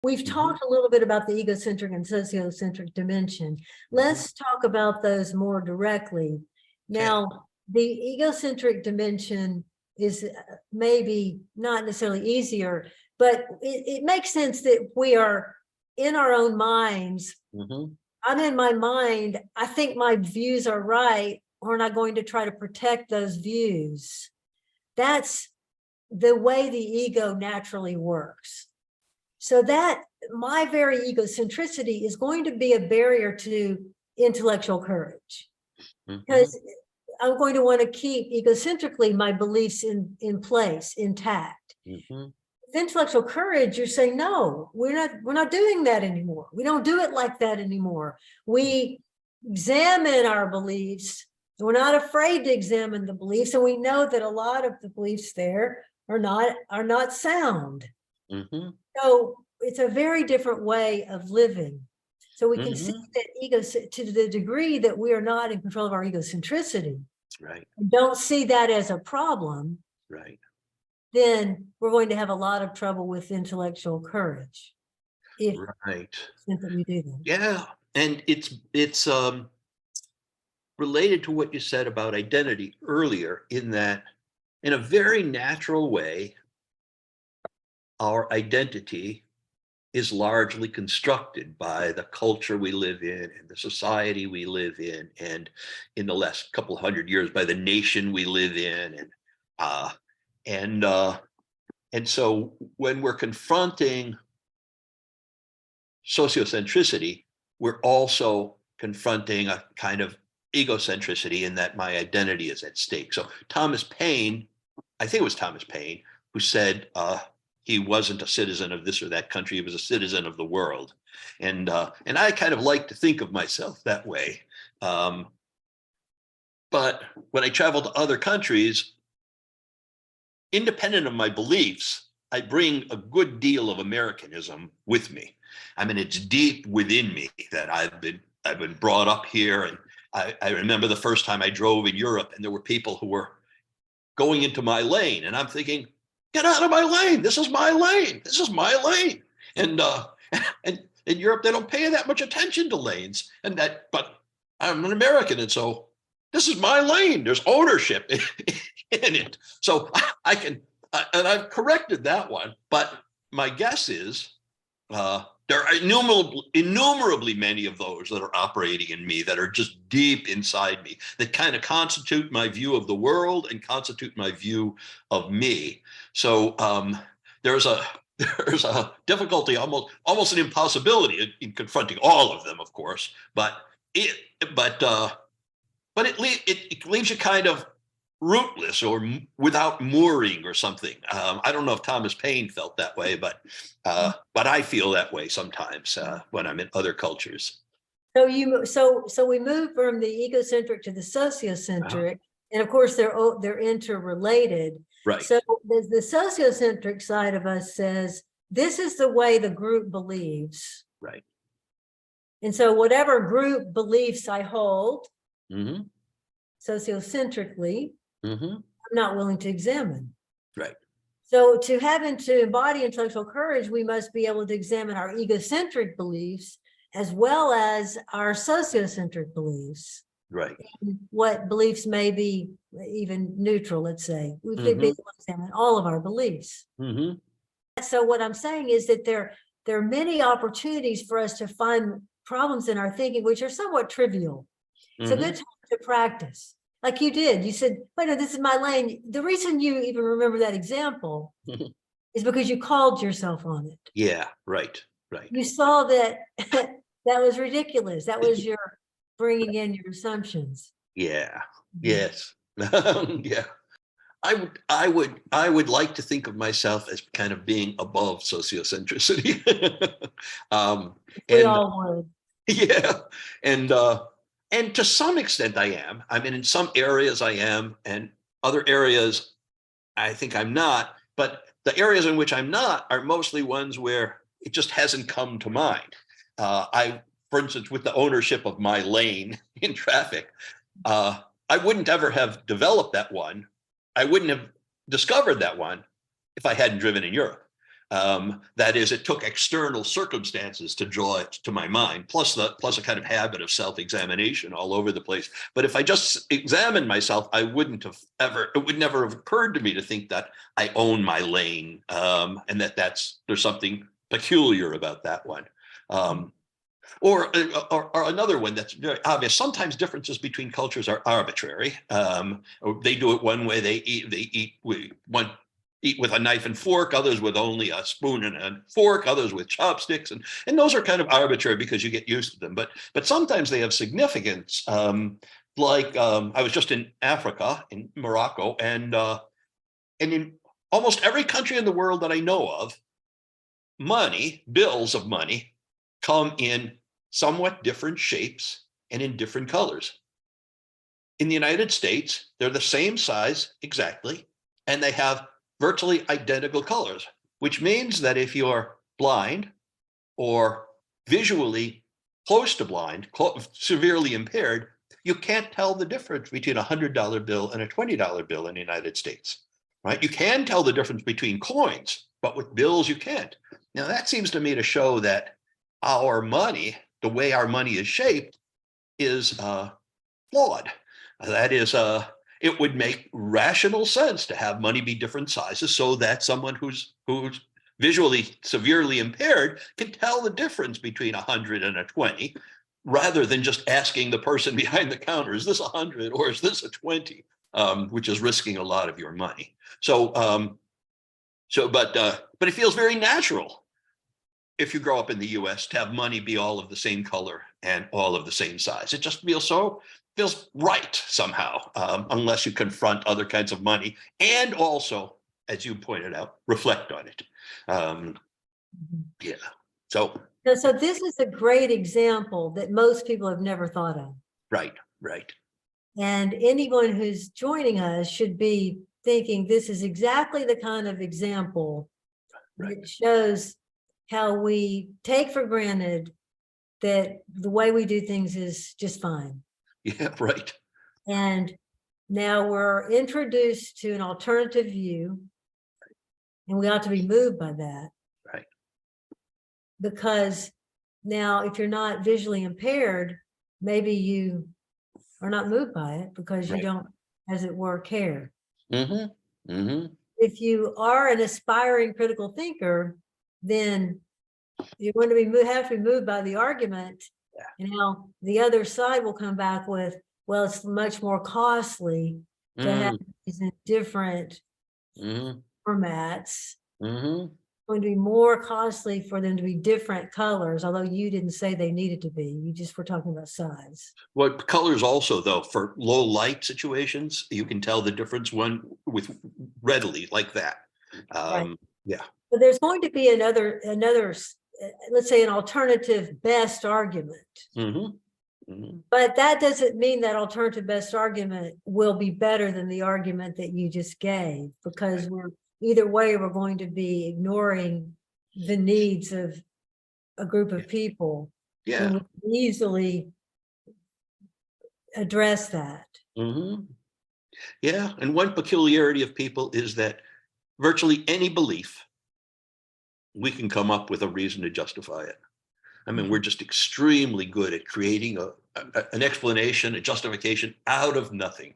we've talked a little bit about the egocentric and sociocentric dimension. Let's talk about those more directly. Now, the egocentric dimension is maybe not necessarily easier, but it makes sense that we are in our own minds. I'm in my mind. I think my views are right, or not going to try to protect those views. That's the way the ego naturally works. So that my very egocentricity is going to be a barrier to intellectual courage, because I'm going to want to keep egocentrically my beliefs in place, intact. With intellectual courage, you're saying, no, we're not doing that anymore. We don't do it like that anymore. We examine our beliefs. We're not afraid to examine the beliefs, and we know that a lot of the beliefs there are not sound. So it's a very different way of living. So we can see that ego, to the degree that we are not in control of our egocentricity, and don't see that as a problem, then we're going to have a lot of trouble with intellectual courage. If that we do that. Yeah, and it's related to what you said about identity earlier, in that in a very natural way, our identity is largely constructed by the culture we live in and the society we live in, and in the last couple hundred years by the nation we live in. And so when we're confronting sociocentricity, we're also confronting a kind of egocentricity in that my identity is at stake. So Thomas Paine, I think it was Thomas Paine, who said he wasn't a citizen of this or that country, he was a citizen of the world. And I kind of like to think of myself that way. But when I travel to other countries, independent of my beliefs, I bring a good deal of Americanism with me. I mean, it's deep within me that I've been brought up here. And I remember the first time I drove in Europe, and there were people who were going into my lane, and I'm thinking, get out of my lane. This is my lane. This is my lane. And in Europe, they don't pay that much attention to lanes, but I'm an American, and so this is my lane. There's ownership in it. So and I've corrected that one, but my guess is there are innumerably many of those that are operating in me, that are just deep inside me, that kind of constitute my view of the world and constitute my view of me. So there's a difficulty, almost an impossibility in confronting all of them, of course, but it leaves you kind of rootless or without mooring or something. I don't know if Thomas Paine felt that way, but I feel that way sometimes when I'm in other cultures. So we move from the egocentric to the sociocentric, and of course they're interrelated. Right. So the sociocentric side of us says, this is the way the group believes. Right. And so whatever group beliefs I hold, sociocentrically, I'm not willing to examine. Right. So to embody intellectual courage, we must be able to examine our egocentric beliefs as well as our sociocentric beliefs. Right. And what beliefs may be even neutral, let's say. We should be able to examine all of our beliefs. So what I'm saying is that there are many opportunities for us to find problems in our thinking, which are somewhat trivial. It's a good time to practice. Like you did, you said, wait, no, this is my lane. The reason you even remember that example is because you called yourself on it. Yeah, right. You saw that that was ridiculous. That was your bringing in your assumptions. Yeah, yes. Yeah. I would like to think of myself as kind of being above sociocentricity. We all would. Yeah, and to some extent I am. I mean, in some areas I am, and other areas I think I'm not. But the areas in which I'm not are mostly ones where it just hasn't come to mind. For instance, with the ownership of my lane in traffic, I wouldn't ever have developed that one. I wouldn't have discovered that one if I hadn't driven in Europe. That is, it took external circumstances to draw it to my mind, plus a kind of habit of self-examination all over the place. But if I just examined myself, it would never have occurred to me to think that I own my lane, and there's something peculiar about that one. Or another one that's very obvious. Sometimes differences between cultures are arbitrary. They do it one way. They eat with a knife and fork. Others with only a spoon and a fork. Others with chopsticks, and those are kind of arbitrary because you get used to them. But sometimes they have significance. I was just in Africa, in Morocco, and in almost every country in the world that I know of, bills of money, come in somewhat different shapes and in different colors. In the United States, they're the same size exactly, and they have virtually identical colors, which means that if you're blind or visually close to blind, severely impaired, you can't tell the difference between a $100 bill and a $20 bill in the United States, right? You can tell the difference between coins, but with bills, you can't. Now, that seems to me to show that our money, the way our money is shaped, is flawed. That is, it would make rational sense to have money be different sizes so that someone who's visually severely impaired can tell the difference between 100 and a 20, rather than just asking the person behind the counter, is this 100 or is this a 20, which is risking a lot of your money. But it feels very natural if you grow up in the US to have money be all of the same color and all of the same size. It just feels right somehow, unless you confront other kinds of money and also, as you pointed out, reflect on it. Yeah. So this is a great example that most people have never thought of. Right. And anyone who's joining us should be thinking this is exactly the kind of example that shows how we take for granted that the way we do things is just fine. Yeah, right. And now we're introduced to an alternative view, and we ought to be moved by that. Right. Because now, if you're not visually impaired, maybe you are not moved by it because you don't, as it were, care. If you are an aspiring critical thinker, then you're going to have to be moved by the argument. And now the other side will come back with, well, it's much more costly to have these in different formats. It's going to be more costly for them to be different colors, although you didn't say they needed to be. You just were talking about size. Well, colors also, though, for low light situations, you can tell the difference with readily like that. Yeah. But there's going to be another, let's say, an alternative best argument. But that doesn't mean that alternative best argument will be better than the argument that you just gave, because either way, we're going to be ignoring the needs of a group of people. Yeah. And we can easily address that. Yeah. And one peculiarity of people is that virtually any belief, we can come up with a reason to justify it. I mean, we're just extremely good at creating an explanation, a justification out of nothing.